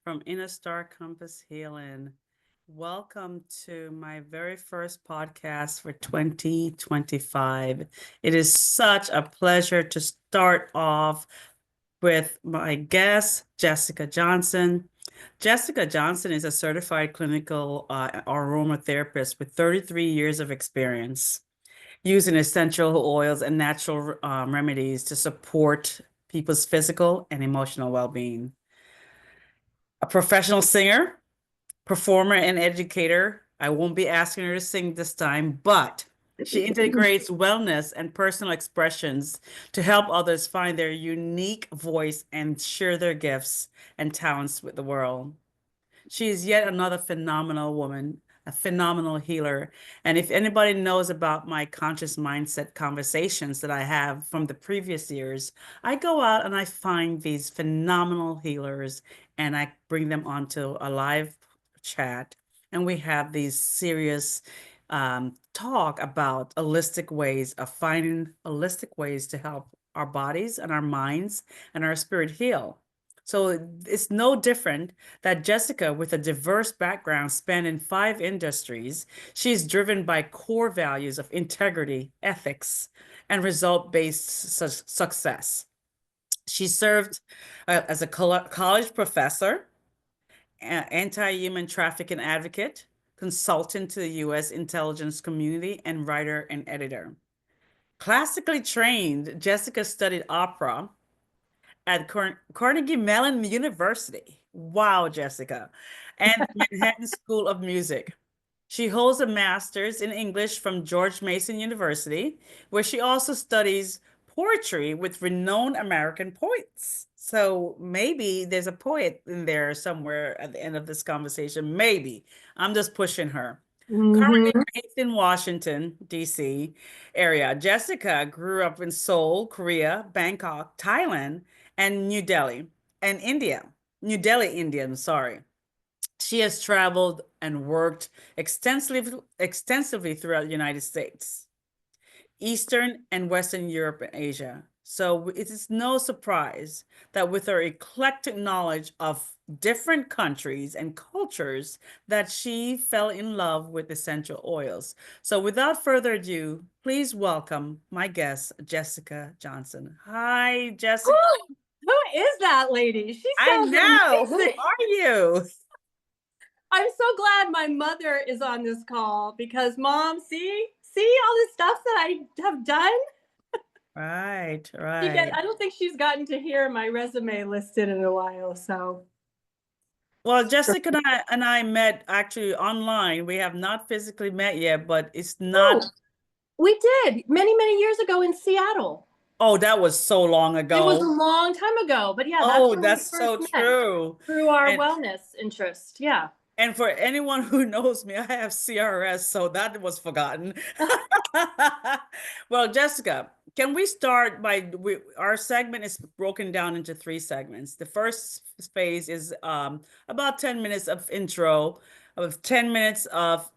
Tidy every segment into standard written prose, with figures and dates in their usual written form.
from Inner Star Compass Healing. Welcome to my very first podcast for 2025. It is such a pleasure to start off with my guest, Jessica Johnson. Jessica Johnson is a certified clinical aromatherapist with 33 years of experience using essential oils and natural remedies to support people's physical and emotional well-being. A professional singer, performer, and educator. I won't be asking her to sing this time, but she integrates wellness and personal expressions to help others find their unique voice and share their gifts and talents with the world. She is yet another phenomenal woman, a phenomenal healer. And if anybody knows about my conscious mindset conversations that I have from the previous years, I go out and I find these phenomenal healers and I bring them onto a live chat. And we have these serious talk about holistic ways of finding holistic ways to help our bodies and our minds and our spirit heal. So it's no different that Jessica, with a diverse background spanning 5 industries, she's driven by core values of integrity, ethics, and result-based success. She served as a college professor, anti-human trafficking advocate, consultant to the U.S. intelligence community, and writer and editor. Classically trained, Jessica studied opera at Carnegie Mellon University. Wow, Jessica. And the Manhattan School of Music. She holds a master's in English from George Mason University, where she also studies poetry with renowned American poets. So maybe there's a poet in there somewhere at the end of this conversation. Maybe. I'm just pushing her. Currently Hmm. based in Washington, D.C. area, Jessica grew up in Seoul, Korea, Bangkok, Thailand, and New Delhi, and India. New Delhi, India, I'm sorry. She has traveled and worked extensively throughout the United States, Eastern and Western Europe and Asia. So it is no surprise that with her eclectic knowledge of different countries and cultures that she fell in love with essential oils. So without further ado, please welcome my guest, Jessica Johnson. Hi, Jessica. Who is that lady? She I sounds know. Who amazing. are you? I'm so glad my mother is on this call because mom, see all the stuff that I have done? Right, right. I don't think she's gotten to hear my resume listed in a while, so Well, Jessica and I met actually online. We have not physically met yet, but it's not. oh, we did many years ago in Seattle. Oh, that was so long It was a ago. long time ago, but yeah, that's Oh, where we that's first so met true. through our And wellness interest. Yeah. and for anyone who knows me, I have CRS, so that was forgotten. Well, Jessica, can we start by our segment is broken down into 3 segments. The first phase is about 10 minutes of intro, of 10 minutes of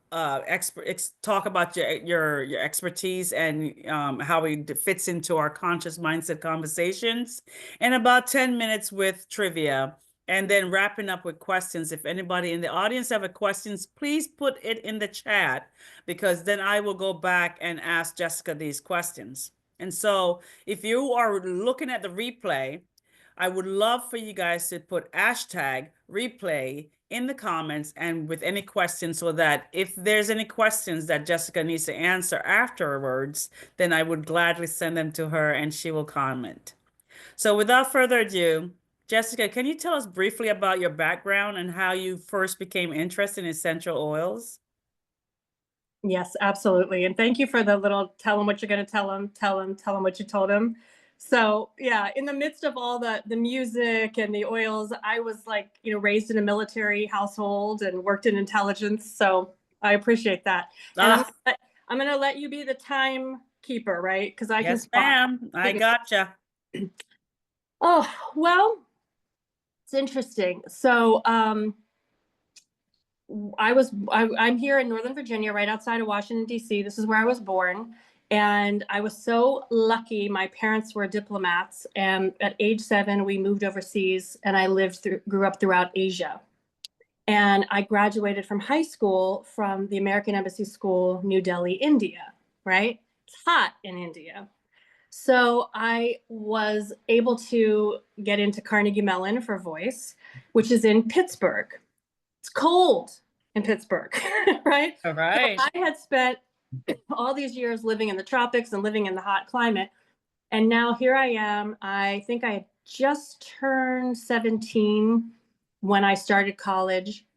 talk about your expertise and how it fits into our conscious mindset conversations, and about 10 minutes with trivia. And then wrapping up with questions. If anybody in the audience have a questions, please put it in the chat because then I will go back and ask Jessica these questions. And so if you are looking at the replay, I would love for you guys to put hashtag replay in the comments and with any questions so that if there's any questions that Jessica needs to answer afterwards, then I would gladly send them to her and she will comment. So without further ado, Jessica, can you tell us briefly about your background and how you first became interested in essential oils? Yes, absolutely. And thank you for the little tell them what you're going to tell them what you told them. So, yeah, in the midst of all the music and the oils, I was like, raised in a military household and worked in intelligence. So, I appreciate that. And Ah, I'm going to let you be the timekeeper, right? Because I can yes, talk. ma'am. I gotcha. Oh, well, it's interesting. So, I'm here in Northern Virginia, right outside of Washington, D.C. This is where I was born. And I was so lucky. My parents were diplomats, and at age 7, we moved overseas, and I grew up throughout Asia. And I graduated from high school from the American Embassy School, New Delhi, India, right? It's hot in India. So I was able to get into Carnegie Mellon for voice, which is in Pittsburgh. It's cold in Pittsburgh, right? All So right. I had spent all these years living in the tropics and living in the hot climate. And now here I am. I think I had just turned 17 when I started college,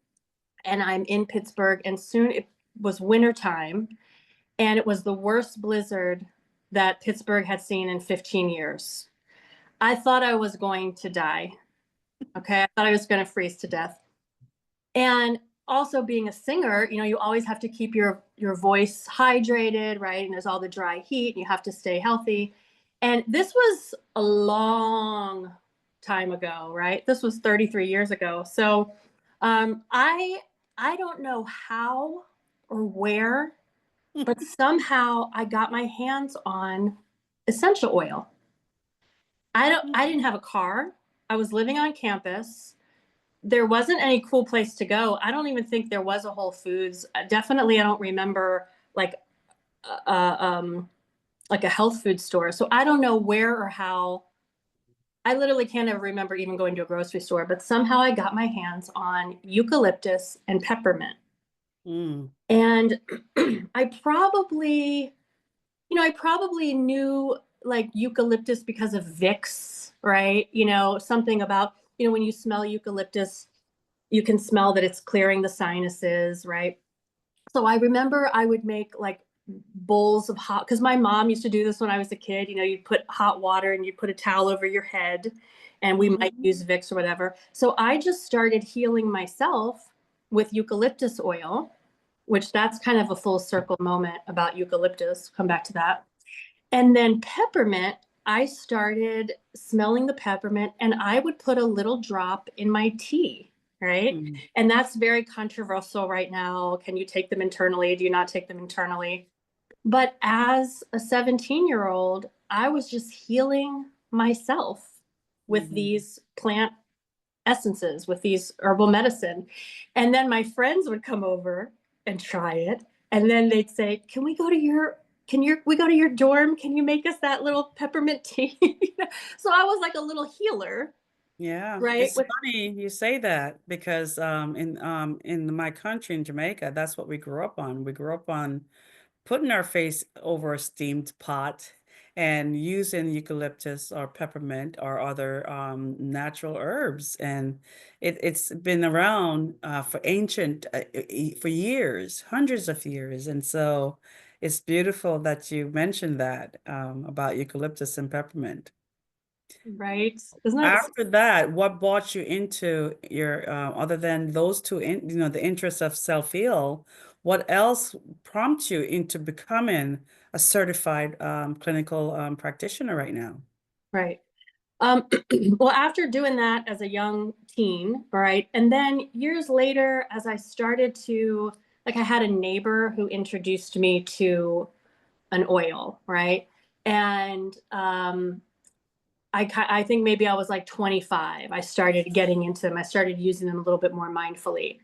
and I'm in Pittsburgh, and soon it was wintertime, and it was the worst blizzard that Pittsburgh had seen in 15 years. I thought I was going to die. Okay. I thought I was going to freeze to death. And also being a singer, you always have to keep your voice hydrated, right? And there's all the dry heat and you have to stay healthy. And this was a long time ago, right? This was 33 years ago. So I don't know how or where, but somehow I got my hands on essential oil. I didn't have a car. I was living on campus. There wasn't any cool place to go. I don't even think there was a Whole Foods. Definitely, I don't remember uh, uh, um, like a health food store. So I don't know where or how. I literally can't ever remember even going to a grocery store, but somehow I got my hands on eucalyptus and peppermint. Mm. And I probably knew like eucalyptus because of Vicks, right? Something about, when you smell eucalyptus, you can smell that it's clearing the sinuses, right? So I remember I would make like bowls of hot, because my mom used to do this when I was a kid. You'd put hot water and you'd put a towel over your head, and we might use Vicks or whatever. So I just started healing myself with eucalyptus oil, which that's kind of a full circle moment about eucalyptus. Come back to that. And then peppermint, I started smelling the peppermint and I would put a little drop in my tea, right? Mm. And that's very controversial right now. Can you take them internally? Do you not take them internally? But as a 17-year-old, I was just healing myself with Mhm. these plant essences, with these herbal medicine. And then my friends would come over and try it. And then they'd say, we go to your dorm? Can you make us that little peppermint tea? So I was like a little healer, Yeah, right? it's funny you say that because in my country in Jamaica, that's what we grew up on. We grew up on putting our face over a steamed pot and using eucalyptus or peppermint or other natural herbs. And it's been around for for years, hundreds of years. And so it's beautiful that you mentioned that about eucalyptus and peppermint. Right. Isn't that After that, what brought you into your other than those two, the interest of self-heal, what else prompts you into becoming a certified clinical practitioner right now? right? Well, after doing that as a young teen, right? And then years later, as I started to, like, I had a neighbor who introduced me to an oil, right? And I think maybe I was like 25. I started getting into them. I started using them a little bit more mindfully.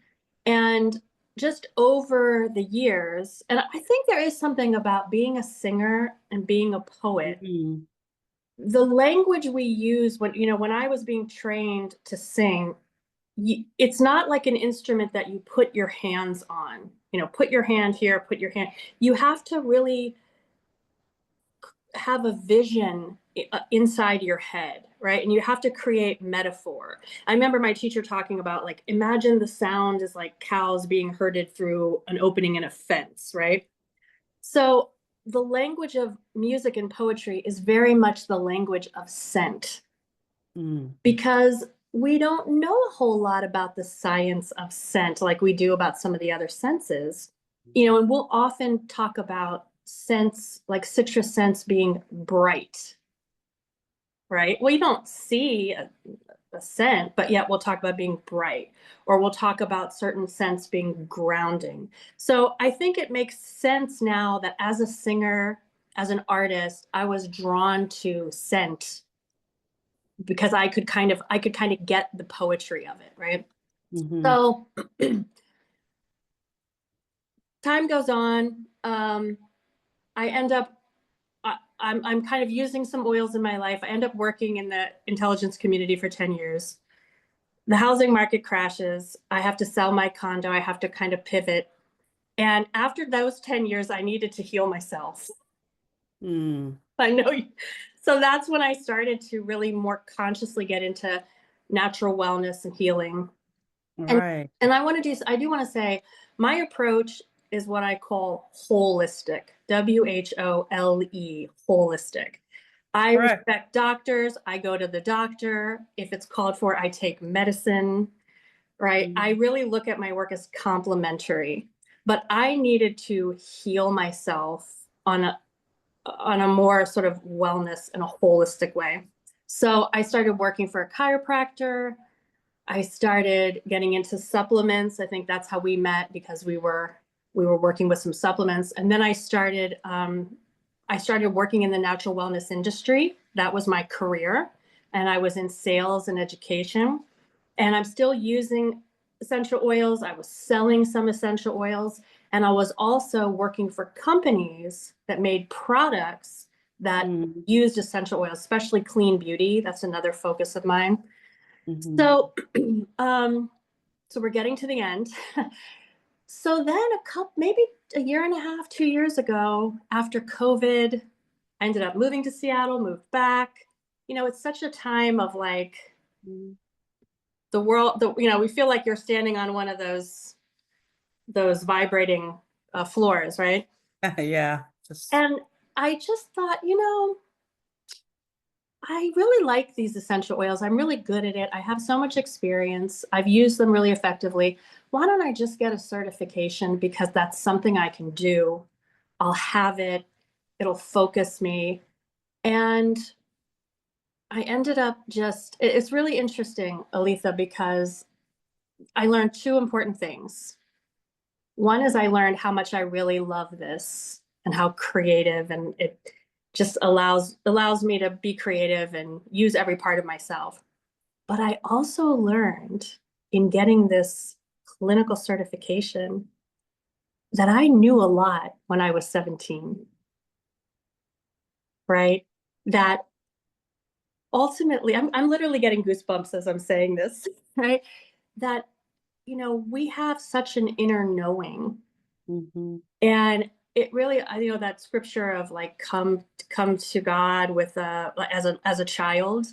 And just over the years, and I think there is something about being a singer and being a poet. Mhm. The language we use when I was being trained to sing, it's not like an instrument that you put your hands on. Put your hand here, put your hand. You have to really have a vision inside your head, right? And you have to create metaphor. I remember my teacher talking about, like, imagine the sound is like cows being herded through an opening in a fence, right? So the language of music and poetry is very much the language of scent, Mm. because we don't know a whole lot about the science of scent like we do about some of the other senses. And we'll often talk about scents, like citrus scents being bright, right? Well, you don't see a scent, but yet we'll talk about being bright, or we'll talk about certain scents being grounding. So I think it makes sense now that as a singer, as an artist, I was drawn to scent because I could kind of get the poetry of it, right? Mm-hmm. So time goes on. I end up I'm kind of using some oils in my life. I end up working in the intelligence community for 10 years. The housing market crashes. I have to sell my condo. I have to kind of pivot. And after those 10 years, I needed to heal myself. Mm. I know. So that's when I started to really more consciously get into natural wellness and healing. And Right. and I do want to say my approach is what I call holistic. WHOLE, holistic. I Correct. respect doctors. I go to the doctor. If it's called for, I take medicine, right? I Mm. really look at my work as complementary. But I needed to heal myself on a more sort of wellness and a holistic way. So I started working for a chiropractor. I started getting into supplements. I think that's how we met because we were working with some supplements. And then I started working in the natural wellness industry. That was my career. And I was in sales and education. And I'm still using essential oils. I was selling some essential oils. And I was also working for companies that made products that Mm. used essential oils, especially clean beauty. That's another focus of mine. Mm-hmm. So, um, so we're getting to the end. So then maybe a year and a half, 2 years ago, after COVID, I ended up moving to Seattle, moved back. It's such a time of like Mm. the world, we feel like you're standing on one of those vibrating floors, right? Yeah. Just And I just thought, I really like these essential oils. I'm really good at it. I have so much experience. I've used them really effectively. Why don't I just get a certification because that's something I can do? I'll have it. It'll focus me. And I ended up it's really interesting, Aletha, because I learned two important things. One is I learned how much I really love this and how creative and it just allows me to be creative and use every part of myself. But I also learned in getting this clinical certification that I knew a lot when I was 17, right? That ultimately, I'm literally getting goosebumps as I'm saying this, right? That, we have such an inner knowing. mm-hmm. And it really, that scripture of like, come to God as a child,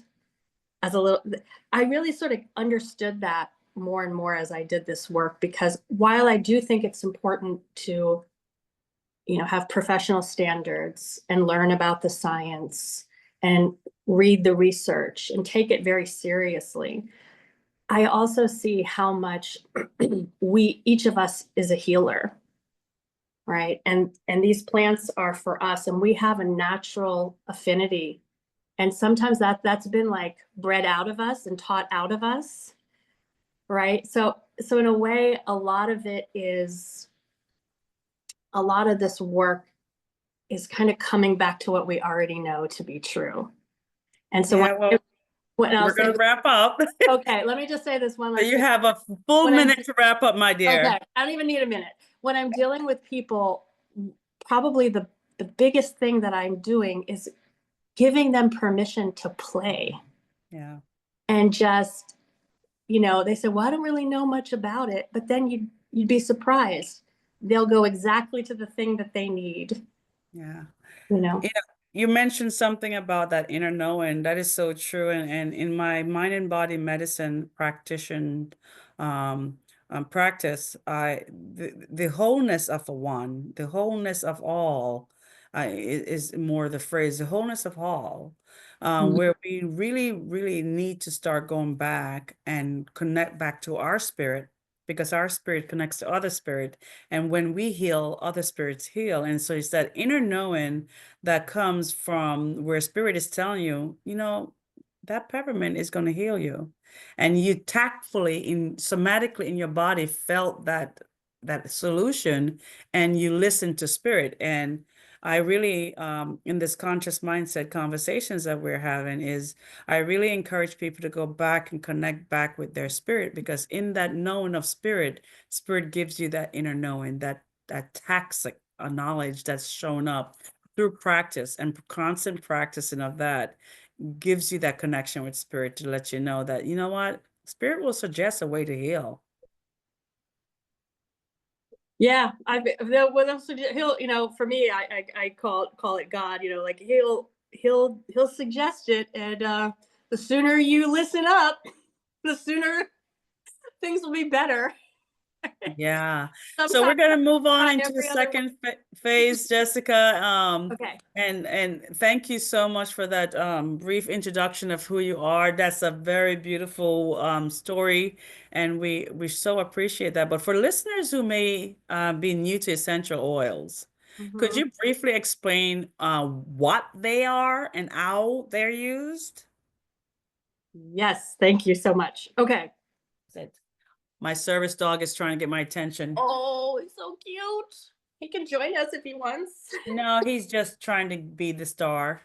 as a little, I really sort of understood that more and more as I did this work, because while I do think it's important to, have professional standards and learn about the science and read the research and take it very seriously, I also see how much each of us is a healer, right? And these plants are for us, and we have a natural affinity. And sometimes that's been like bred out of us and taught out of us, right? So in a way, a lot of this work is kind of coming back to what we already know to be true. And so Yeah, well, when I'll we're say, gonna wrap up. okay, let me just say this one So last you thing. have a full When I'm minute to wrap up, my dear. Okay, I don't even need a minute. When I'm dealing with people, probably the biggest thing that I'm doing is giving them permission to play Yeah. and just, they say, well, I don't really know much about it, but then you'd be surprised. They'll go exactly to the thing that they need, Yeah. you know. You know, you mentioned something about that inner knowing. That is so true. And in my mind and body medicine um, practice, the wholeness of a one, the wholeness of all, is more the phrase, the wholeness of all, Mhm. where we really, really need to start going back and connect back to our spirit, because our spirit connects to other spirit. And when we heal, other spirits heal. And so it's that inner knowing that comes from where spirit is telling you, that peppermint is going to heal you. And you tactfully, somatically in your body felt that solution, and you listen to spirit. And I really, in this conscious mindset conversations that we're having, is I really encourage people to go back and connect back with their spirit, because in that knowing of spirit, spirit gives you that inner knowing, that tacit knowledge that's shown up through practice, and constant practicing of that gives you that connection with spirit to let you know that, you know what, spirit will suggest a way to heal. Yeah, what else he'll, for me, I call it God, like he'll suggest it, and the sooner you listen up, the sooner things will be better. Yeah. So we're Sometimes going to move on not into the every other second phase, Jessica. Okay. And thank you so much for that brief introduction of who you are. That's a very beautiful story, and we so appreciate that. But for listeners who may be new to essential oils, could Mhm. you briefly explain what they are and how they're used? Yes, thank you so much. Okay. My service dog is trying to get my attention. Oh, he's so cute. He can join us if he wants. No, he's just trying to be the star.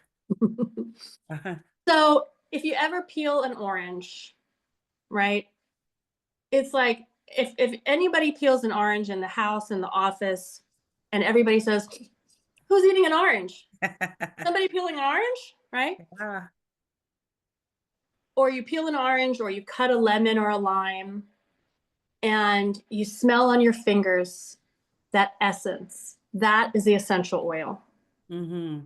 So, if you ever peel an orange, right? It's like if anybody peels an orange in the house, in the office, and everybody says, "Who's eating an orange? Somebody peeling an orange?" Right? Ah, Or you peel an orange, or you cut a lemon or a lime, and you smell on your fingers that essence. That is the essential oil. mm-hmm.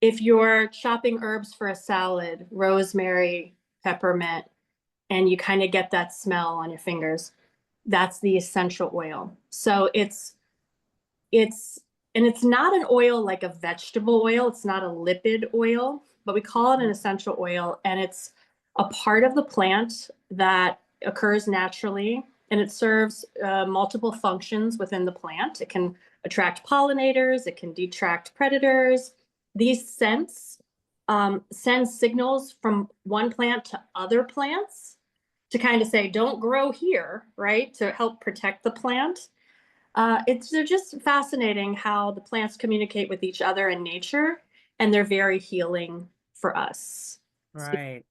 If you're chopping herbs for a salad, rosemary, peppermint, and you kind of get that smell on your fingers, that's the essential oil. So it's and it's not an oil like a vegetable oil. It's not a lipid oil, but we call it an essential oil, and it's a part of the plant that occurs naturally, and it serves multiple functions within the plant. It can attract pollinators, it can detract predators. These scents send signals from one plant to other plants to kind of say, don't grow here, right? To help protect the plant. They're just fascinating how the plants communicate with each other in nature, and they're very healing for us. Right.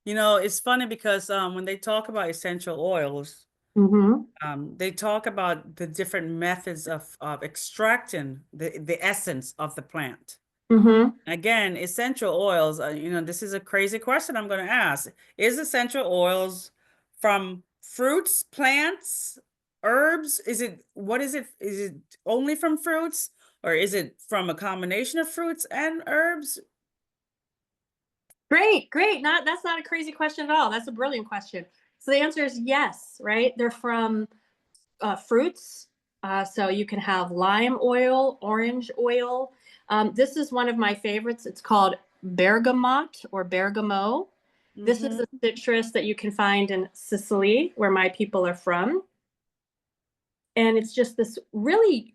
You know, it's funny because when they talk about essential oils, Mm-hmm. they talk about the different methods of extracting the essence of the plant. Mm-hmm. Again, essential oils, this is a crazy question I'm going to ask. Is essential oils from fruits, plants, herbs? What is it? Is it only from fruits, or is it from a combination of fruits and herbs? Great, great. That's not a crazy question at all. That's a brilliant question. So the answer is yes, right? They're from fruits. So you can have lime oil, orange oil. This is one of my favorites. It's called bergamot or bergamot. This is Mm-hmm. a citrus that you can find in Sicily, where my people are from. And it's just this really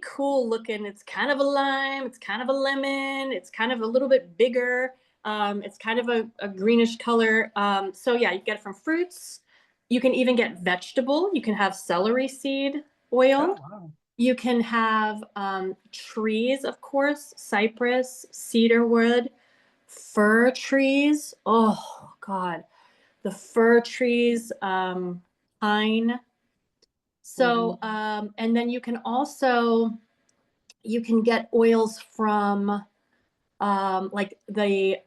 cool looking. It's kind of a lime, it's kind of a lemon, it's kind of a little bit bigger. It's kind of a greenish color. So yeah, you get it from fruits. You can even get vegetable. You can have celery seed Oh, oil. wow. You can have trees, of course, cypress, cedar wood, fir trees. Oh God, the fir trees, pine. So, Mhm. and then you can get oils from like I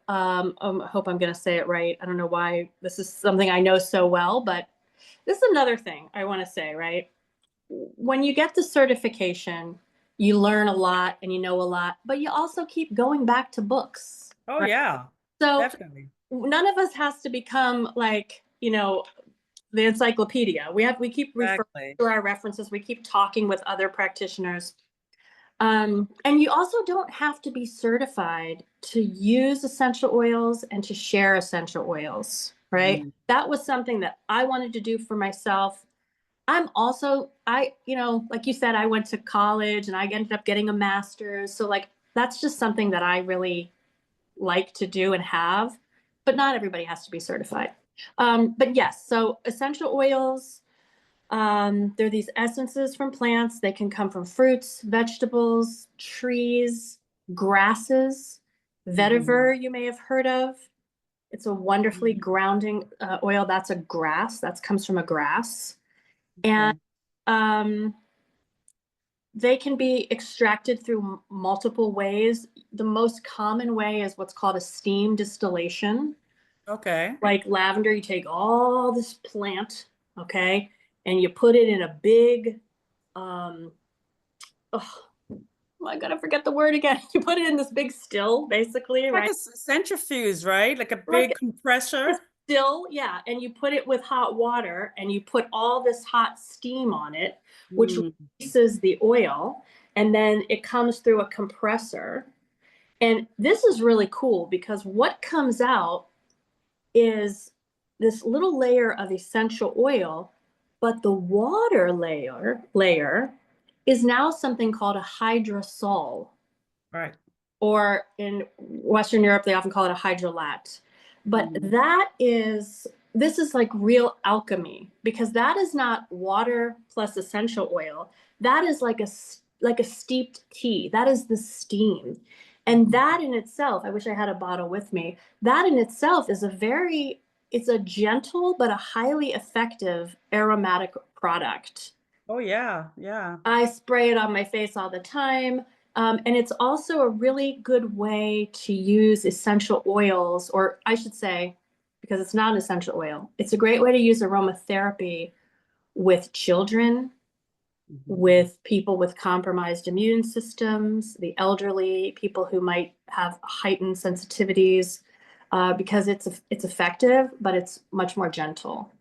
hope I'm going to say it right. I don't know why this is something I know so well, but this is another thing I want to say, right? When you get the certification, you learn a lot and you know a lot, but you also keep going back to books, Oh, right? yeah, So definitely. none of us has to become like, the encyclopedia. We keep referring Exactly. to our references. We keep talking with other practitioners. And you also don't have to be certified to use essential oils and to share essential oils, right? Mhm. That was something that I wanted to do for myself. Like you said, I went to college and I ended up getting a master's. So like that's just something that I really like to do and have, but not everybody has to be certified. But yes, so essential oils, They're these essences from plants. They can come from fruits, vegetables, trees, grasses. Mhm. Vetiver, you may have heard of. It's a wonderfully Mhm. grounding oil. That's a grass. That comes from a grass. And Okay. um, they can be extracted through multiple ways. The most common way is what's called a steam distillation. Okay. Like lavender, you take all this plant, okay, and you put it in a big, um, oh, I gotta forget the word again. You put it in this big still, basically, Like right? a centrifuge, right? Like a big Like a compressor. still, yeah. And you put it with hot water and you put all this hot steam on it, which Mm. releases the oil, and then it comes through a compressor. And this is really cool because what comes out is this little layer of essential oil, but the water layer is now something called a hydrosol, Right. or in Western Europe, they often call it a hydrolat. But Mm. this is like real alchemy because that is not water plus essential oil. That is like a steeped tea. That is the steam. And Mhm. that in itself, I wish I had a bottle with me. That in itself is it's a gentle but a highly effective aromatic product. Oh yeah, yeah. I spray it on my face all the time. And it's also a really good way to use essential oils, or I should say, because it's not an essential oil, it's a great way to use aromatherapy with children, Mhm. with people with compromised immune systems, the elderly, people who might have heightened sensitivities, because it's effective, but it's much more gentle.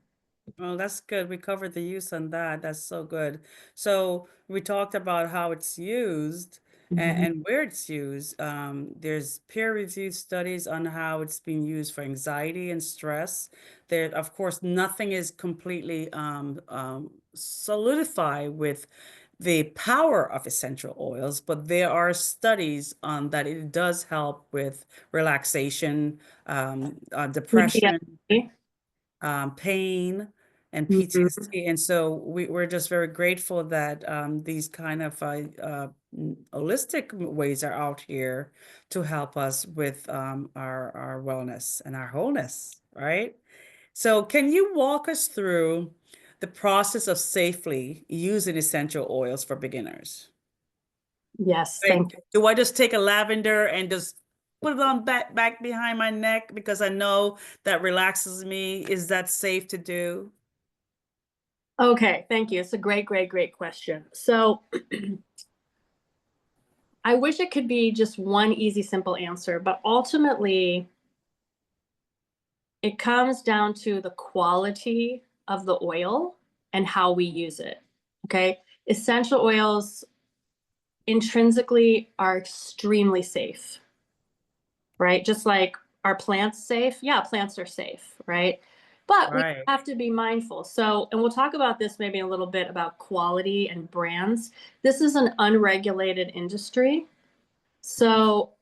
Oh, that's good. We covered the use on that. That's so good. So we talked about how it's used Mhm. and where it's used. There's peer-reviewed studies on how it's being used for anxiety and stress. There, of course, nothing is completely solidified with the power of essential oils, but there are studies on that it does help with relaxation, depression, PTSD. pain and Mhm. PTSD. And so we're just very grateful that these kind of holistic ways are out here to help us with our wellness and our wholeness, right? So can you walk us through the process of safely using essential oils for beginners? Yes, thank Like, do I just take a lavender and just put it on back behind my neck because I know that relaxes me? Is that safe to do? Okay, thank you. It's a great, great, great question. So I wish it could be just one easy, simple answer, but ultimately it comes down to the quality of the oil and how we use it. Okay. Essential oils intrinsically are extremely safe, right? Just like, are plants safe? Yeah, plants are safe, right? But we Right. have to be mindful. So, and we'll talk about this maybe a little bit about quality and brands. This is an unregulated industry. So,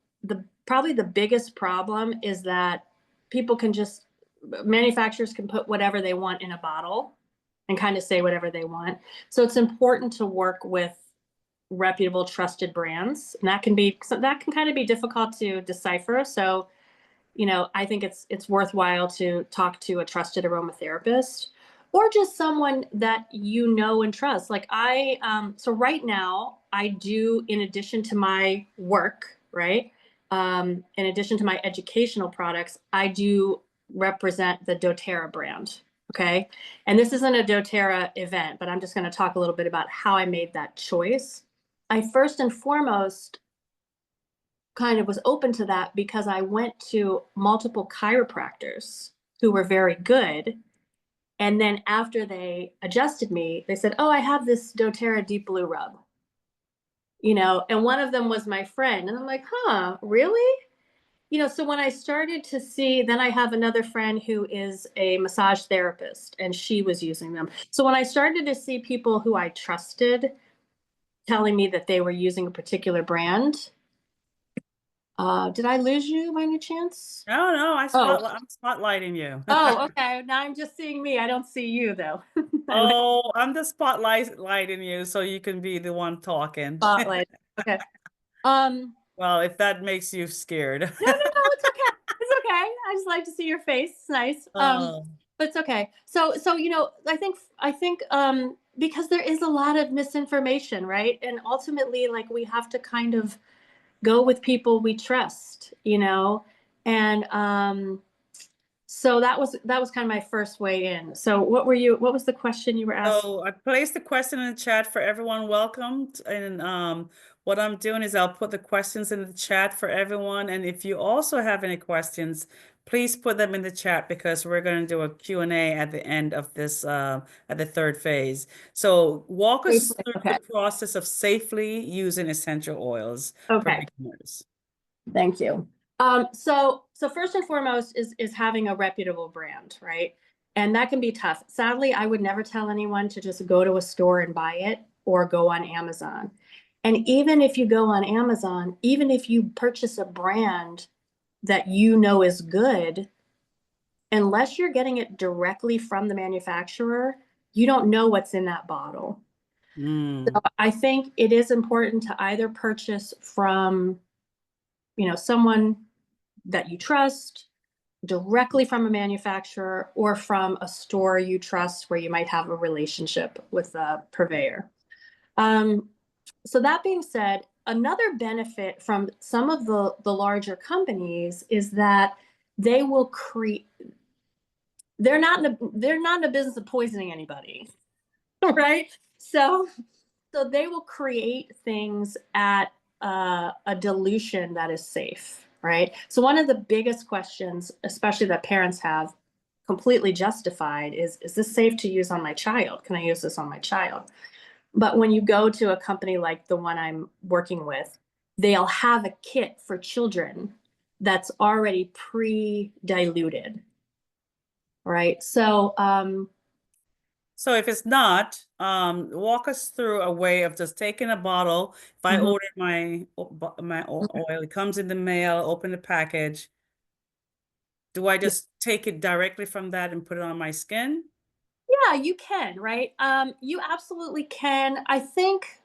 probably the biggest problem is that people can just manufacturers can put whatever they want in a bottle and kind of say whatever they want. So it's important to work with reputable, trusted brands, and that can kind of be difficult to decipher. So I think it's worthwhile to talk to a trusted aromatherapist or just someone that you know and trust. Like so right now I do, in addition to my work, right? In addition to my educational products, I do represent the doTERRA brand. Okay. And this isn't a doTERRA event, but I'm just going to talk a little bit about how I made that choice. I first and foremost kind of was open to that because I went to multiple chiropractors who were very good. And then after they adjusted me, they said, "Oh, I have this doTERRA Deep Blue rub." And one of them was my friend. And I'm like, "Huh, really?" So when I started to see, then I have another friend who is a massage therapist and she was using them. So when I started to see people who I trusted telling me that they were using a particular brand, Did I lose you by any chance? No, no, Oh, I'm spotlighting you. oh, okay. Now I'm just seeing me. I don't see you though. I like Oh, I'm the spotlight lighting you so you can be the one talking. spotlight. Okay. Um, Well, if that makes you scared. no, no, no, it's okay. It's okay. I just like to see your face. It's nice. Oh, But it's okay. So I think because there is a lot of misinformation, right? And ultimately, like we have to kind of go with people we trust, And so that was kind of my first way in. So what was the question you were asking? so I placed the question in the chat for everyone. Welcome. And what I'm doing is I'll put the questions in the chat for everyone. And if you also have any questions, please put them in the chat because we're going to do a Q&A at the end of this, at the third phase. So walk us through the Okay. process of safely using essential oils for Okay. beginners. Thank you. So first and foremost is having a reputable brand, right? And that can be tough. Sadly, I would never tell anyone to just go to a store and buy it or go on Amazon. And even if you go on Amazon, even if you purchase a brand that you know is good, unless you're getting it directly from the manufacturer, you don't know what's in that bottle. Mm. So I think it is important to either purchase from, someone that you trust directly from a manufacturer or from a store you trust where you might have a relationship with a purveyor. Um, so that being said, another benefit from some of the larger companies is that they will create they're not in a business of poisoning anybody, right? So they will create things at a dilution that is safe, right? So one of the biggest questions, especially that parents have, completely justified, is this safe to use on my child? Can I use this on my child? But when you go to a company like the one I'm working with, they'll have a kit for children that's already pre-diluted, right? So if it's not, walk us through a way of just taking a bottle. If I Mhm. ordered my oil, it comes in the mail, open the package. Do I just take it directly from that and put it on my skin? Yeah, you can, right? You absolutely can. I think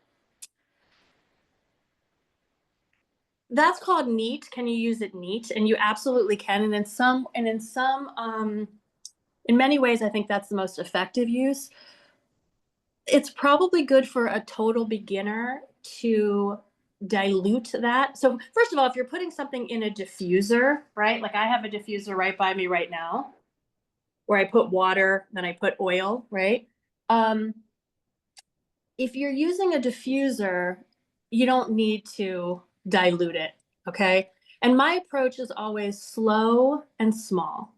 that's called neat. Can you use it neat? And you absolutely can. In many ways, I think that's the most effective use. It's probably good for a total beginner to dilute that. So first of all, if you're putting something in a diffuser, right? Like I have a diffuser right by me right now, where I put water, then I put oil, right? Um, if you're using a diffuser, you don't need to dilute it, okay? And my approach is always slow and small.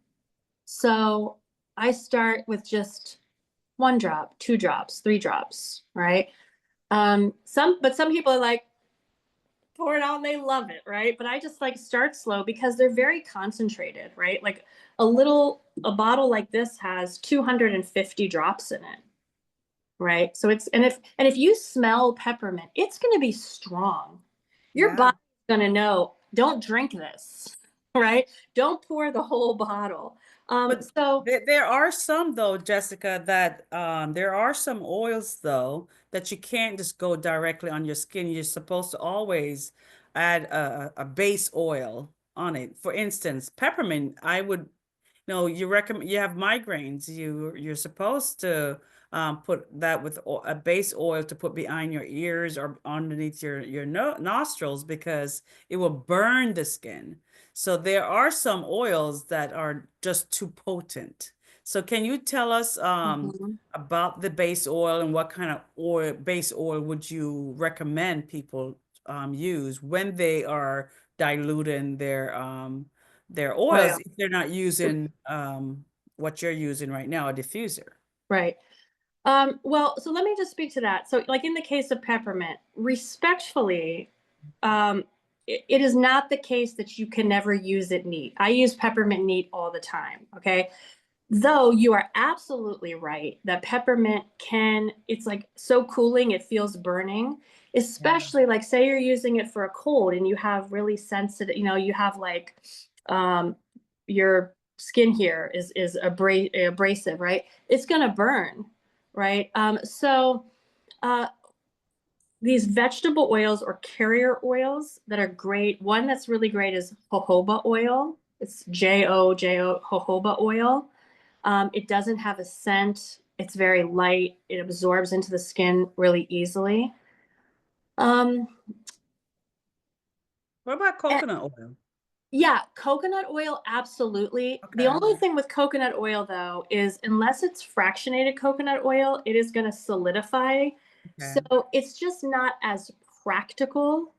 So I start with just 1 drop, 2 drops, 3 drops, right? Some people are like, pour it out and they love it, right? But I just like start slow because they're very concentrated, right? Like a bottle like this has 250 drops in it, right? So if you smell peppermint, it's going to be strong. Your Yeah. body's going to know, don't drink this, right? Don't pour the whole bottle. But So there are some though, Jessica, that there are some oils though that you can't just go directly on your skin. You're supposed to always add a base oil on it. For instance, peppermint, I would no, you recommend you have migraines. You're supposed to put that with a base oil to put behind your ears or underneath your no nostrils because it will burn the skin. So there are some oils that are just too potent. So can you tell us Mhm. about the base oil and what kind of base oil would you recommend people use when they are diluting their oils Oil, if they're not using what you're using right now, a diffuser. right. Well, so let me just speak to that. So, like in the case of peppermint, respectfully, it is not the case that you can never use it neat. I use peppermint neat all the time. Okay. Though you are absolutely right that peppermint it's like so cooling, it feels burning, Yeah. especially like say you're using it for a cold and you have really sensitive, you have like um your skin here is abrasive, right? It's gonna burn, right? So these vegetable oils or carrier oils that are great. One that's really great is jojoba oil. It's Jojo jojoba oil. It doesn't have a scent. It's very light. It absorbs into the skin really easily. Um, What about and coconut oil? yeah, coconut oil, absolutely. The Okay. only thing with coconut oil, though, is unless it's fractionated coconut oil, it is going to solidify. So Okay. it's just not as practical.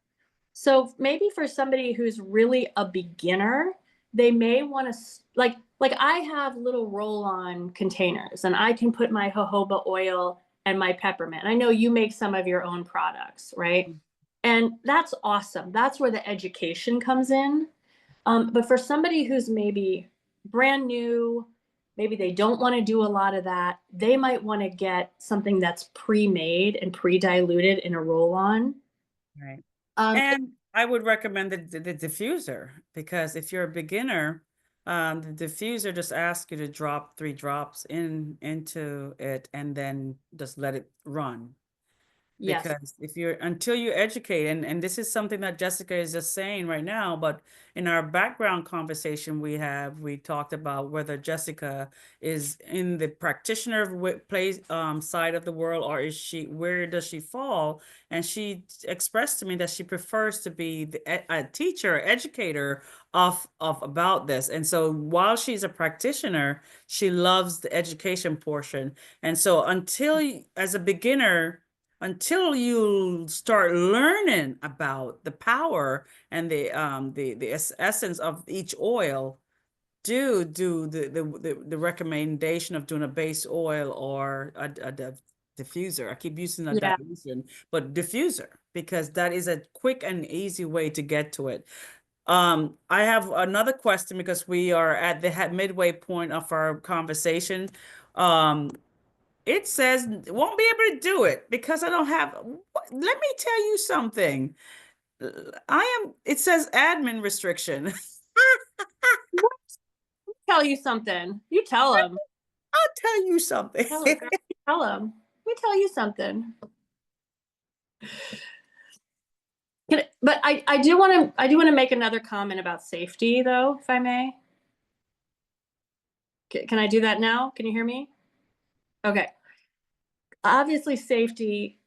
So maybe for somebody who's really a beginner, they may want to like I have little roll-on containers and I can put my jojoba oil and my peppermint. I know you make some of your own products, right? And that's awesome. That's where the education comes in. But for somebody who's maybe brand new, maybe they don't want to do a lot of that, they might want to get something that's pre-made and pre-diluted in a roll-on. Right. Um, And I would recommend the diffuser because if you're a beginner, the diffuser just asks you to drop 3 drops into it and then just let it run. yes, Because if you're until you educate, and this is something that Jessica is just saying right now, but in our background conversation we talked about whether Jessica is in the practitioner place side of the world, or is she, where does she fall? And she expressed to me that she prefers to be a teacher, educator of about this. And so while she's a practitioner, she loves the education portion. And so as a beginner, until you start learning about the power and the essence of each oil, do the recommendation of doing a base oil or a diffuser. I keep using a yeah. dilution, but diffuser, because that is a quick and easy way to get to it. I have another question because we are at the midway point of our conversation. Um, it says won't be able to do it because I don't have. Let me tell you something. It says admin restriction. Tell you something. You tell him. I'll tell you something. Tell him, girl. Tell him. Let me tell you something. But I do want to make another comment about safety, though, if I may. Can I do that now? Can you hear me? Okay. Obviously, safety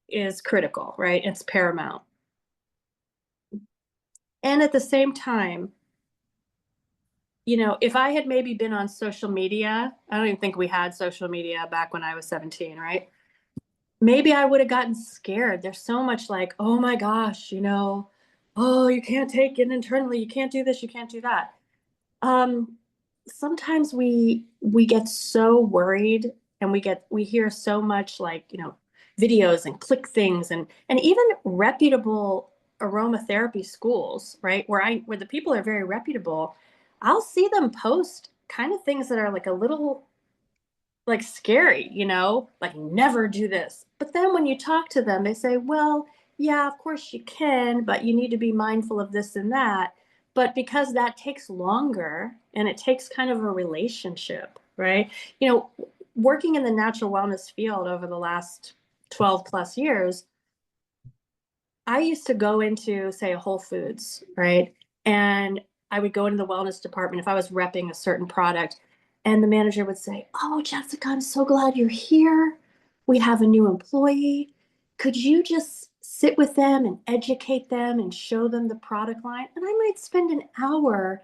is critical, right? It's paramount. And at the same time, if I had maybe been on social media, I don't even think we had social media back when I was 17, right? Maybe I would have gotten scared. There's so much like, oh my gosh, oh, you can't take it internally. You can't do this. You can't do that. Um, Sometimes we get so worried and we hear so much like, videos and click things and even reputable aromatherapy schools, right? Where the people are very reputable, I'll see them post kind of things that are like a little like scary, like never do this. But then when you talk to them, they say, well, yeah, of course you can, but you need to be mindful of this and that. But because that takes longer and it takes kind of a relationship, right? You know, Working in the natural wellness field over the last 12 plus years, I used to go into, say, a Whole Foods, right? And I would go into the wellness department if I was repping a certain product, and the manager would say, oh, Jessica, I'm so glad you're here. We have a new employee. Could you just sit with them and educate them and show them the product line? And I might spend an hour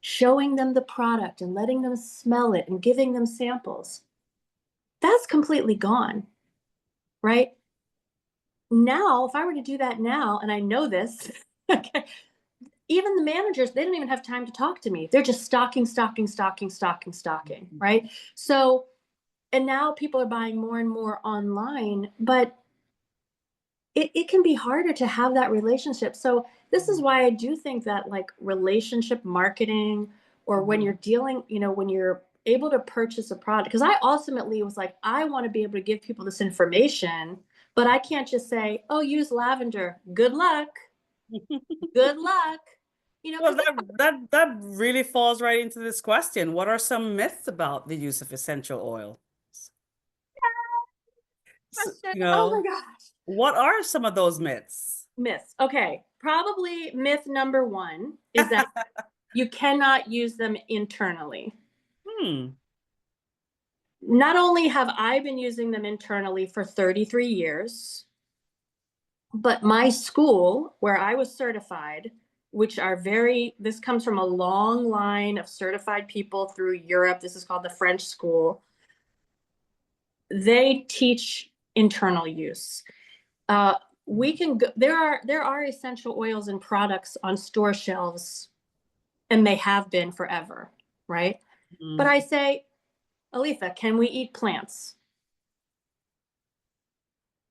showing them the product and letting them smell it and giving them samples. That's completely gone, right? Now, if I were to do that now, and I know this, okay, even the managers, they don't even have time to talk to me. They're just stocking, stocking, stocking, stocking, stocking, right? So, and now people are buying more and more online, but it can be harder to have that relationship. So this is why I do think that like relationship marketing, or when you're dealing, when you're able to purchase a product, because I ultimately was like, I want to be able to give people this information, but I can't just say, oh, use lavender. Good luck. Good luck. You know, Well, because that really falls right into this question. What are some myths about the use of essential oil? question. You Oh my know, gosh. what are some of those myths? Myths. Okay. Probably myth number one is that you cannot use them internally. Hmm. Not only have I been using them internally for 33 years, but my school, where I was certified, which are this comes from a long line of certified people through Europe. This is called the French school. They teach internal use. We can go, there are essential oils and products on store shelves, and they have been forever, right? But Mm, I say, Aletha, can we eat plants?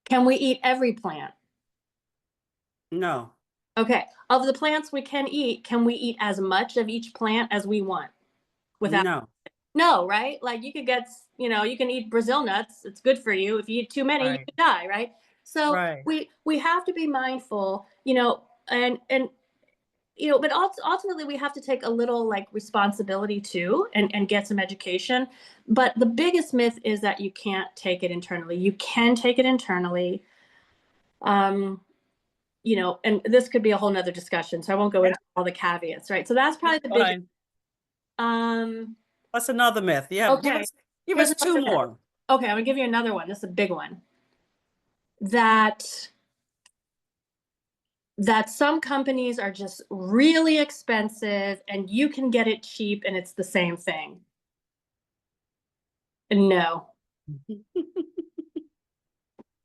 Can we eat every plant? no, Okay, of the plants we can eat, can we eat as much of each plant as we want without? no. No, right? Like you could get, you can eat Brazil nuts. It's good for you. If you eat too many, you Right, could die, right? So right. we have to be mindful, and but ultimately we have to take a little like responsibility too, and get some education. But the biggest myth is that you can't take it internally. You can take it internally. Um, and this could be a whole nother discussion, so I won't go Yeah, into all the caveats, right? So that's that's probably the biggest. fine. Um, What's another myth? Yeah, okay, give here's us two another myth. more. Okay, I'm gonna give you another one. This is a big one. That some companies are just really expensive and you can get it cheap and it's the same thing. No.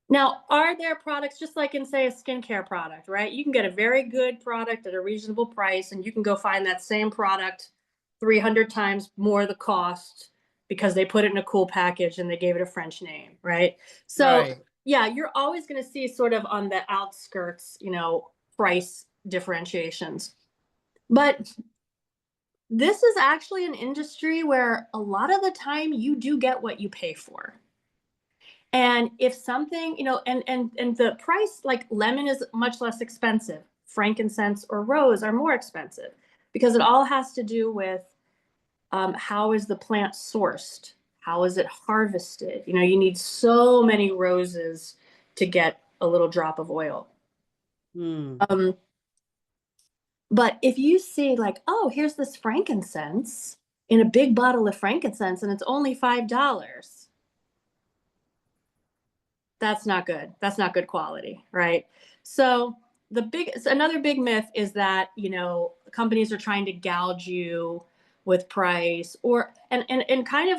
Now, are there products just like in, say, a skincare product, right? You can get a very good product at a reasonable price, and you can go find that same product 300 times more the cost because they put it in a cool package and they gave it a French name, right? So, Right. yeah, you're always going to see sort of on the outskirts, price differentiations. But this is actually an industry where a lot of the time you do get what you pay for. And if something, and the price, like lemon is much less expensive, frankincense or rose are more expensive because it all has to do with how is the plant sourced? How is it harvested? You need so many roses to get a little drop of oil. Hmm. Um, but if you see like, oh, here's this frankincense in a big bottle of frankincense and it's only $5, that's not good. That's not good quality, right? So another big myth is that, companies are trying to gouge you with price, or and kind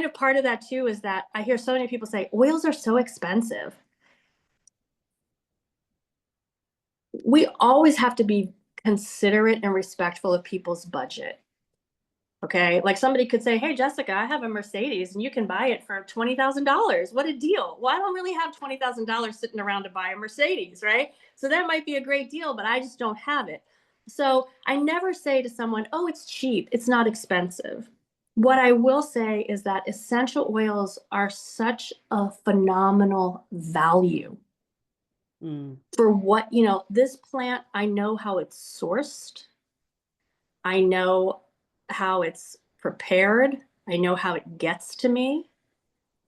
of part of that too is that I hear so many people say oils are so expensive. We always have to be considerate and respectful of people's budget. Okay. Like somebody could say, hey, Jessica, I have a Mercedes and you can buy it for $20,000. What a deal. Well, I don't really have $20,000 sitting around to buy a Mercedes, right? So that might be a great deal, but I just don't have it. So I never say to someone, oh, it's cheap. It's not expensive. What I will say is that essential oils are such a phenomenal value Hmm. for what, this plant, I know how it's sourced. I know how it's prepared. I know how it gets to me.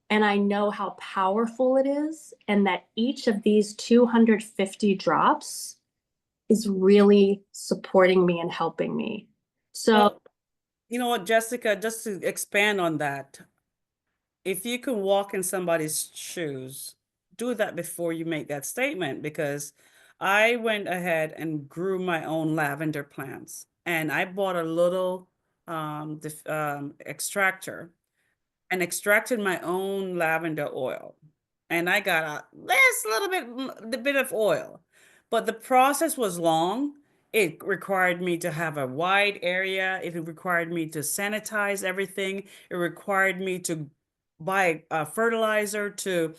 And I know how powerful it is. And that each of these 250 drops is really supporting me and helping me. So, Well, you know what, Jessica, just to expand on that, if you can walk in somebody's shoes, do that before you make that statement because I went ahead and grew my own lavender plants and I bought a little extractor and extracted my own lavender oil. And I got a this little bit the bit of oil. But the process was long. It required me to have a wide area. It required me to sanitize everything. It required me to buy fertilizer to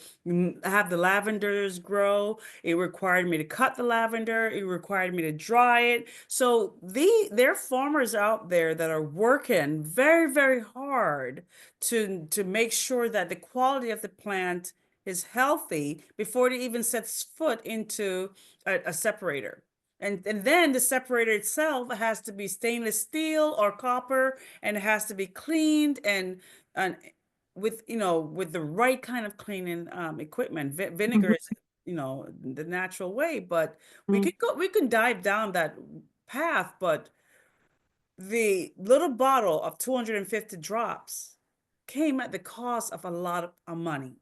have the lavenders grow. It required me to cut the lavender. It required me to dry it. So there are farmers out there that are working very, very hard to make sure that the quality of the plant is healthy before it even sets foot into a separator. And then the separator itself has to be stainless steel or copper, and it has to be cleaned and with with the right kind of cleaning equipment. Vinegar Mhm. is the natural way, but Mhm. we can dive down that path. But the little bottle of 250 drops came at the cost of a lot of money,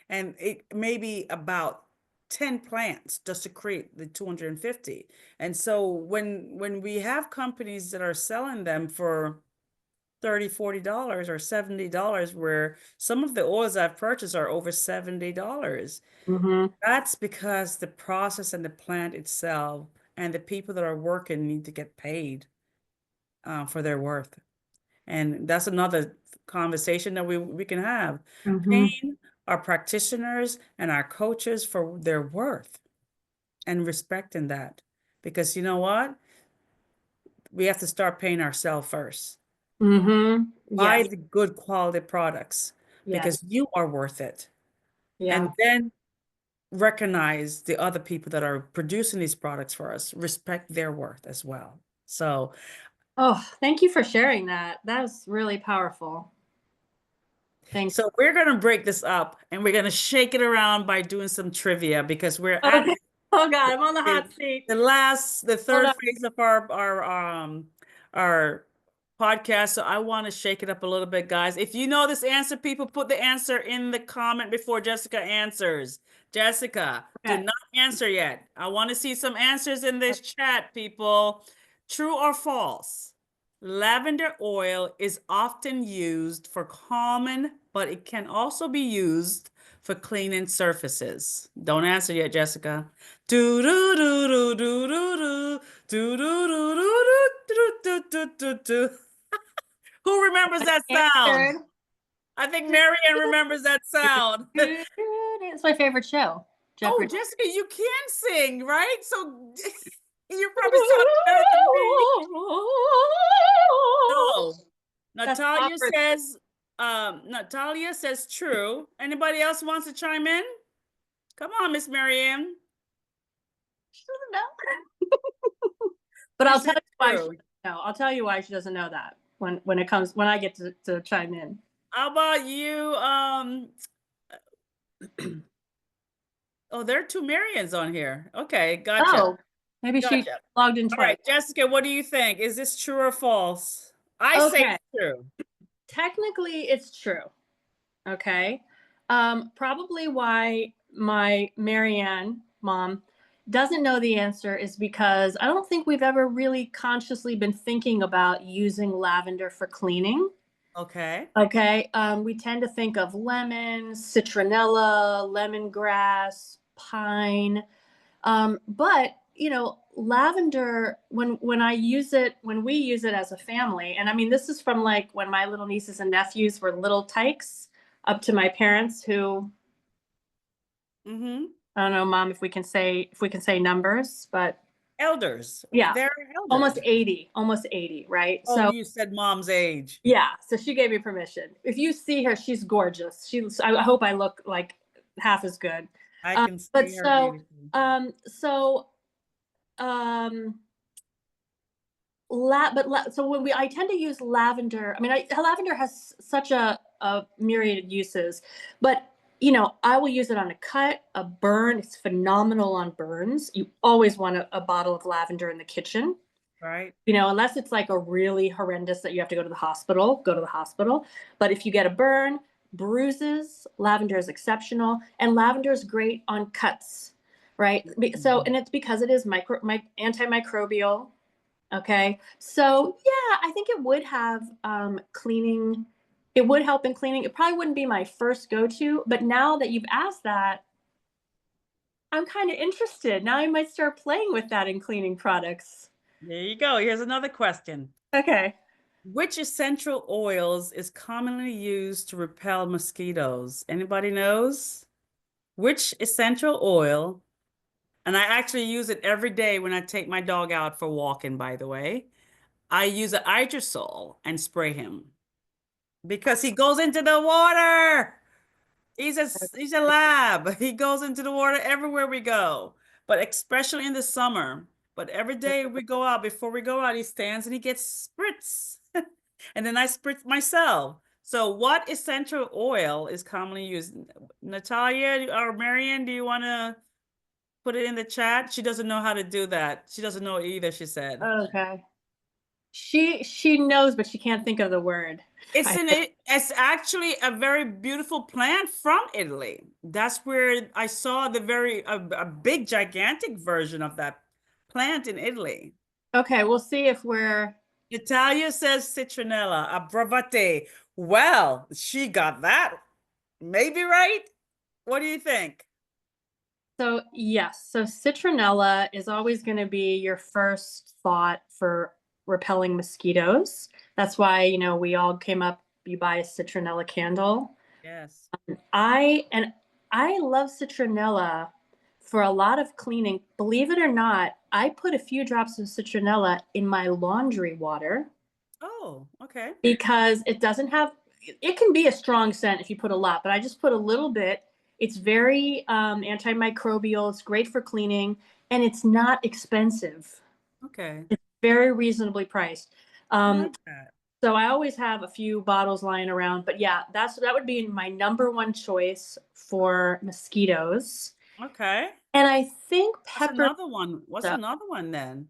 and it may be about 10 plants just to create the 250. And so when we have companies that are selling them for 30, $40 or $70, where some of the oils I've purchased are over $70. Mhm. That's because the process and the plant itself and the people that are working need to get paid for their worth. And that's another conversation that we can have. Mhm. Paying our practitioners and our coaches for their worth and respecting that. Because you know what? We have to start paying ourselves first. Mhm. Buy Yes. the good quality products Yes. because you are worth it. Yeah. And then recognize the other people that are producing these products for us, respect their worth as well. So, Oh, thank you for sharing that. That was really powerful. Thank so we're going to break this up and we're going to shake it around by doing some trivia because we're you. at Okay. Oh God, I'm on the the, hot seat. the Hold third on. phase of our podcast. So I want to shake it up a little bit, guys. If you know this answer, people put the answer in the comment before Jessica answers. Jessica, do Okay. not answer yet. I want to see some answers in this chat, people. True or false? Lavender oil is often used for calming, but it can also be used for cleaning surfaces. Don't answer yet, Jessica. Do do do do do do do do do do do do do do do. Who remembers that sound? Answered. I think Marianne remembers that sound. It's my favorite show, Oh, Jeopardy. Jessica, you can sing, right? So you probably sound better than me. No. That's Natalia opera. says, Natalia says true. Anybody else wants to chime in? Come on, Miss Marianne. She doesn't know. But She I'll tell said you why she true. doesn't know. I'll tell you why she doesn't know that when it comes when I get to chime in. How about you? Oh, there are two Marians on here. Okay, gotcha. Oh, maybe she Gotcha. logged in All twice. right, Jessica, what do you think? Is this true or false? I say Okay, it's true. technically it's true. Okay. Probably why my Marianne mom doesn't know the answer is because I don't think we've ever really consciously been thinking about using lavender for cleaning. Okay. Okay. We tend to think of lemon, citronella, lemongrass, pine. But lavender, when I use it, when we use it as a family, and I mean, this is from like when my little nieces and nephews were little tykes up to my parents who, Mm-hmm. I don't know, mom, if we can say numbers, but Elders. yeah, They're elders. almost 80, right? Oh, So you said mom's age. yeah, so she gave me permission. If you see her, she's gorgeous. I hope I look like half as good. I can But see her beautifully. um, so, um, so when I tend to use lavender. I mean, lavender has such a myriad of uses, but I will use it on a cut, a burn. It's phenomenal on burns. You always want a bottle of lavender in the kitchen. Right? Unless it's like a really horrendous that you have to go to the hospital. But if you get a burn, bruises, lavender is exceptional, and lavender is great on cuts, right? So, Mhm. and it's because it is antimicrobial. Okay. So yeah, I think it would have cleaning. It would help in cleaning. It probably wouldn't be my first go-to, but now that you've asked that, I'm kind of interested. Now I might start playing with that in cleaning products. There you go. Here's another question. Okay. Which essential oils is commonly used to repel mosquitoes? Anybody knows? Which essential oil, and I actually use it every day when I take my dog out for walking, by the way. I use an hydrosol and spray him because he goes into the water. He's a lab. He goes into the water everywhere we go, but especially in the summer. But every day we go out, before we go out, he stands and he gets spritz. And then I spritz myself. So what essential oil is commonly used? Natalia or Marianne, do you want to put it in the chat? She doesn't know how to do that. She doesn't know either, she said. Okay. She knows, but she can't think of the word. It's actually a very beautiful plant from Italy. That's where I saw a big gigantic version of that plant in Italy. Okay, we'll see if we're Natalia says citronella, abravate. Well, she got that maybe right. What do you think? so yes. So citronella is always going to be your first thought for repelling mosquitoes. That's why, we all came up, you buy a citronella candle. Yes. I love citronella for a lot of cleaning. Believe it or not, I put a few drops of citronella in my laundry water Oh, okay. because it can be a strong scent if you put a lot, but I just put a little bit. It's very antimicrobial. It's great for cleaning, and it's not expensive. Okay. It's very reasonably priced. I Um, like that. so I always have a few bottles lying around, but yeah, that would be my number one choice for mosquitoes. Okay. And I think What's peppermint. another one? What's another one then?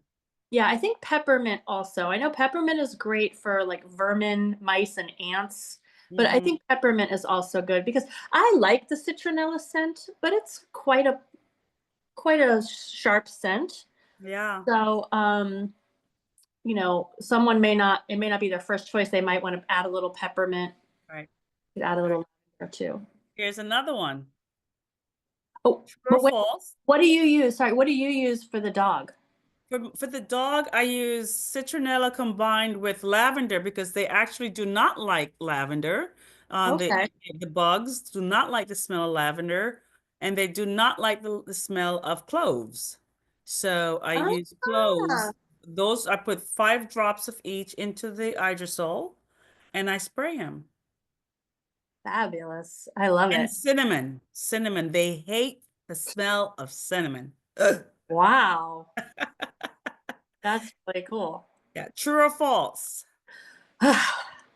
Yeah, I think peppermint also. I know peppermint is great for like vermin, mice, and ants, but I Hmm. think peppermint is also good because I like the citronella scent, but it's quite a sharp scent. Yeah. So, someone it may not be their first choice. They might want to add a little peppermint, Right. add a Right. little or two. Here's another one. Oh, True or but wait, false? what do you use? Sorry, what do you use for the dog? For the dog, I use citronella combined with lavender because they actually do not like lavender. Okay. The bugs do not like the smell of lavender, and they do not like the smell of cloves. So I use Ah, cloves. Those I put 5 drops of each into the hydrosol, and I spray them. fabulous. I love And it. cinnamon, cinnamon. They hate the smell of cinnamon. Ugh. Wow. That's really cool. Yeah, true or false?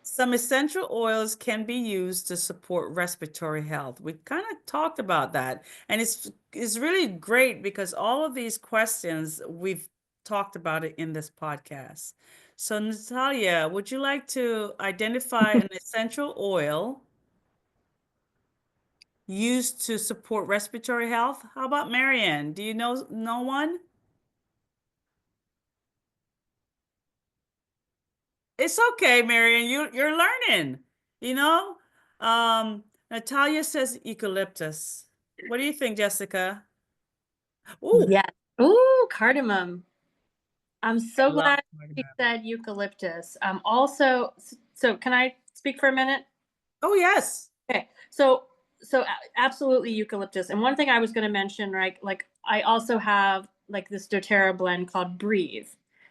Some essential oils can be used to support respiratory health. We kind of talked about that. And it's really great because all of these questions we've talked about it in this podcast. So Natalia, would you like to identify an essential oil used to support respiratory health? How about Marianne? Do you know one? It's okay, Marianne. You're learning, you know? Natalia says eucalyptus. What do you think, Jessica? Ooh, Yes. Ooh, cardamom. I'm I so love glad you cardamom. said eucalyptus. Also, so can I speak for a minute? Oh, yes. Okay. Absolutely eucalyptus. And one thing I was going to mention, right? Like I also have like this doTERRA blend called Breathe.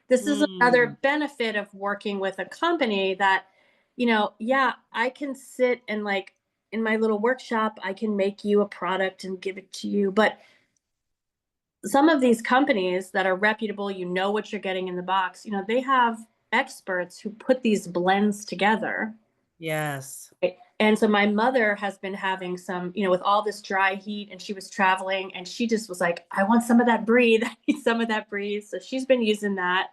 This is Mm, another benefit of working with a company that, yeah, I can sit and like in my little workshop, I can make you a product and give it to you. But some of these companies that are reputable, what you're getting in the box, they have experts who put these blends together. yes. Right? And so my mother has been having some, with all this dry heat, and she was traveling, and she just was like, I want some of that breathe. I need some of that breathe. So she's been using that.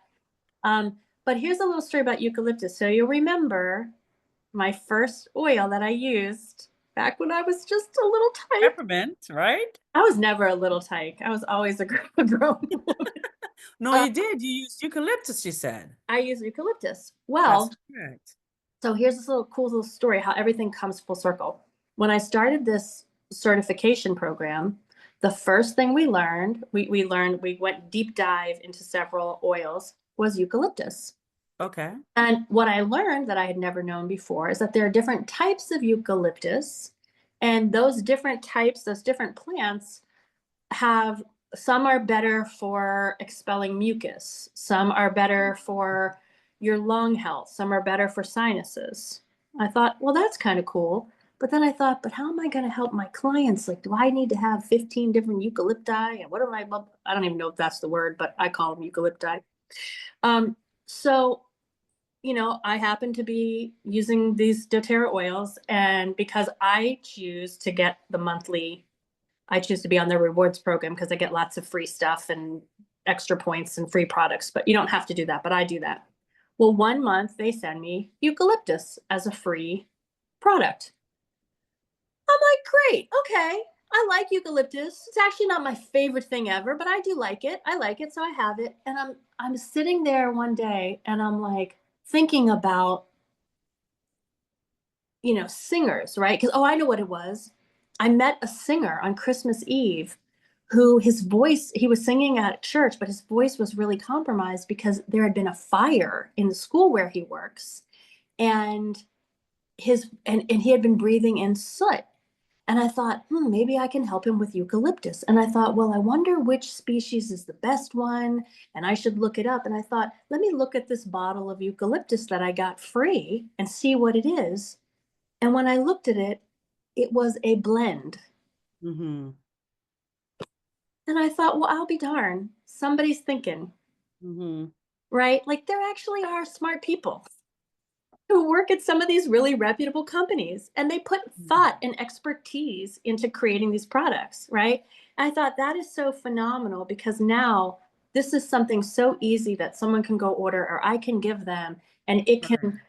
But here's a little story about eucalyptus. So you'll remember my first oil that I used back when I was just a little tyke. Peppermint, right? I was never a little tyke. I was always a grown woman. No, Uh, you did. You used eucalyptus, you said. I use eucalyptus. That's Well, correct. so here's this cool little story how everything comes full circle. When I started this certification program, the first thing we went deep dive into several oils was eucalyptus. Okay. And what I learned that I had never known before is that there are different types of eucalyptus, and those different types, those different plants have some are better for expelling mucus, some are better for your lung health, some are better for sinuses. I thought, well, that's kind of cool. But then I thought, but how am I going to help my clients? Like, do I need to have 15 different eucalypti? And what am I don't even know if that's the word, but I call them eucalypti. So I happen to be using these doTERRA oils, and because I choose to be on their rewards program because I get lots of free stuff and extra points and free products, but you don't have to do that, but I do that. Well, 1 month they send me eucalyptus as a free product. I'm like, great, okay. I like eucalyptus. It's actually not my favorite thing ever, but I do like it. I like it, so I have it. And I'm sitting there one day and I'm like thinking about, singers, right? Because, oh, I know what it was. I met a singer on Christmas Eve who his voice, he was singing at church, but his voice was really compromised because there had been a fire in the school where he works. And and he had been breathing in soot. And I thought, maybe I can help him with eucalyptus. And I thought, well, I wonder which species is the best one. And I should look it up. And I thought, let me look at this bottle of eucalyptus that I got free and see what it is. And when I looked at it, it was a blend. Mm-hmm. And I thought, well, I'll be darned. Somebody's thinking, Mm-hmm. right? Like there actually are smart people who work at some of these really reputable companies and they put thought and expertise into creating these products, right? I thought that is so phenomenal because now this is something so easy that someone can go order or I can give them and it Right. can,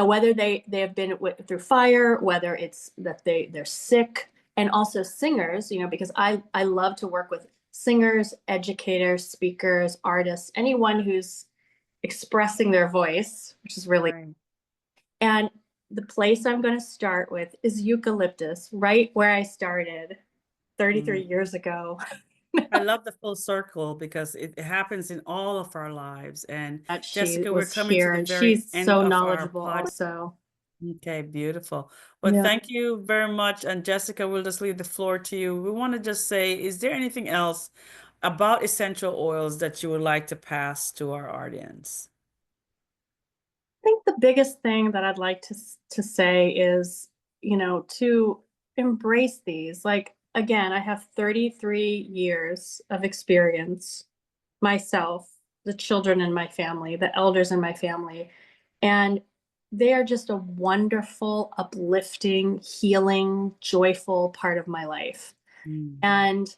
whether they have been through fire, whether it's that they're sick, and also singers, because I love to work with singers, educators, speakers, artists, anyone who's expressing their voice, which is really. Right. And the place I'm going to start with is eucalyptus, right where I started 33 Mm. years ago. I love the full circle because it happens in all of our lives. And That she Jessica, we're was coming to here the and very she's end so of our knowledgeable pod. also. Okay, beautiful. Well, Yeah. thank you very much. And Jessica, we'll just leave the floor to you. We want to just say, is there anything else about essential oils that you would like to pass to our audience? I think the biggest thing that I'd like to say is, to embrace these. Like again, I have 33 years of experience myself, the children in my family, the elders in my family, and they are just a wonderful, uplifting, healing, joyful part of my life. Mm. And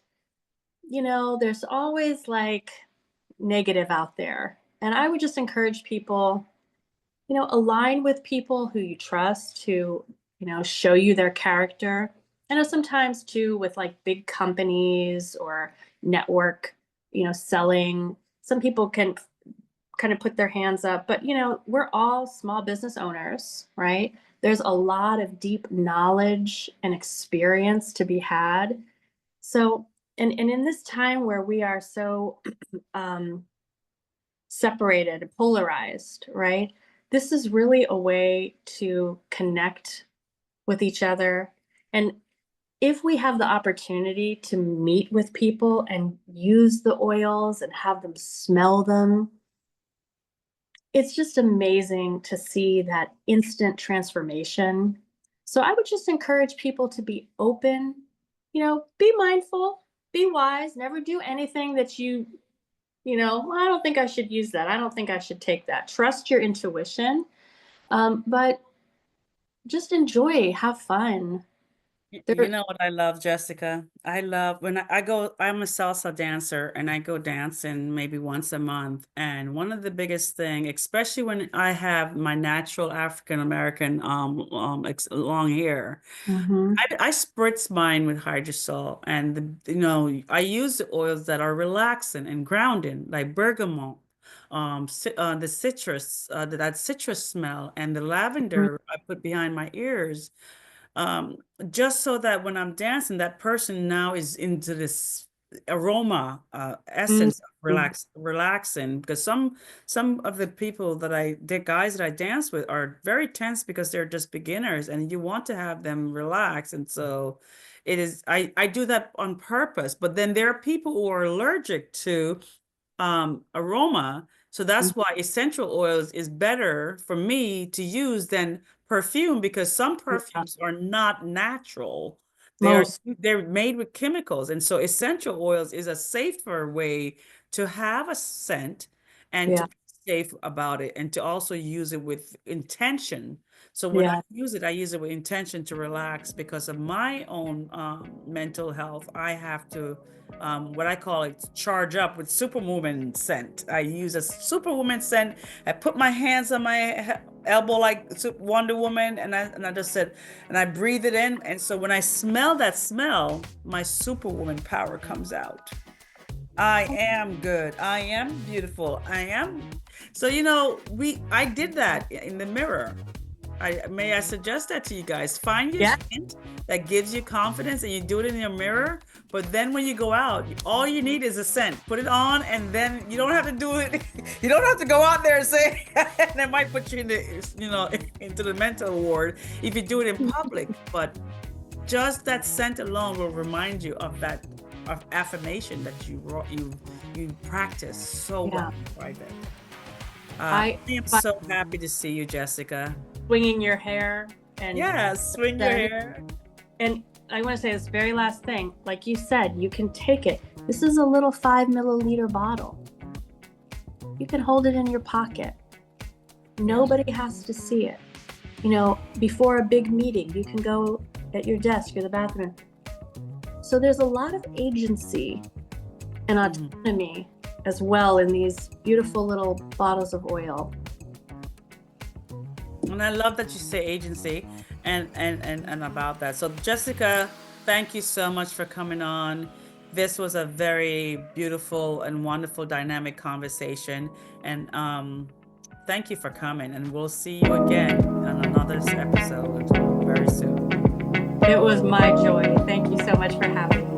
there's always like negative out there. And I would just encourage people, align with people who you trust, who, show you their character. I know sometimes too with like big companies or network, selling, some people can kind of put their hands up, but we're all small business owners, right? There's a lot of deep knowledge and experience to be had. So, and in this time where we are so um, separated, polarized, right? This is really a way to connect with each other. And if we have the opportunity to meet with people and use the oils and have them smell them, it's just amazing to see that instant transformation. So I would just encourage people to be open, be mindful, be wise, never do anything that well, I don't think I should use that. I don't think I should take that. Trust your intuition, but just enjoy, have fun. You There, know what I love, Jessica? I love when I go, I'm a salsa dancer and I go dancing maybe once a month. And one of the biggest thing, especially when I have my natural African American long hair, Mhm. I spritz mine with hydrosol and I use the oils that are relaxing and grounding, like bergamot, the citrus, that citrus smell and the lavender I put behind my ears, um, just so that when I'm dancing, that person now is into this aroma, Mhm. essence of relaxing, because some of the people the guys that I dance with are very tense because they're just beginners, and you want to have them relax. And so I do that on purpose. But then there are people who are allergic to aroma. So that's why essential oils is better for me to use than perfume, because some Yeah, perfumes are not natural. most. They're made with chemicals. And so essential oils is a safer way to have a scent and to Yeah, be safe about it, and to also use it with intention. So when yeah, I use it with intention to relax because of my own mental health. I have to what I call it, charge up with superwoman scent. I use a superwoman scent. I put my hands on my elbow like Wonder Woman, and I just said, and I breathe it in. And so when I smell that smell, my superwoman power comes out. I am good. I am beautiful. I am. So, I did that in the mirror. I suggest that to you guys. Find your yeah. scent that gives you confidence, and you do it in your mirror. But then when you go out, all you need is a scent. Put it on, and then you don't have to do it. You don't have to go out there and say, and it might put you into the mental ward if you do it in public. But just that scent alone will remind you of that of affirmation that you practice so Yeah. well right there. I I am so happy to see you, Jessica. swinging your hair and Yeah, swing your then hair. and I want to say this very last thing. Like you said, you can take it. This is a little 5 milliliter bottle. You can hold it in your pocket. Nobody has to see it. Before a big meeting, you can go at your desk or the bathroom. So there's a lot of agency and autonomy as well in these beautiful little bottles of oil. And I love that you say agency and about that. So Jessica, thank you so much for coming on. This was a very beautiful and wonderful dynamic conversation. And thank you for coming. And we'll see you again on another episode very soon. It was my joy. Thank you so much for having me.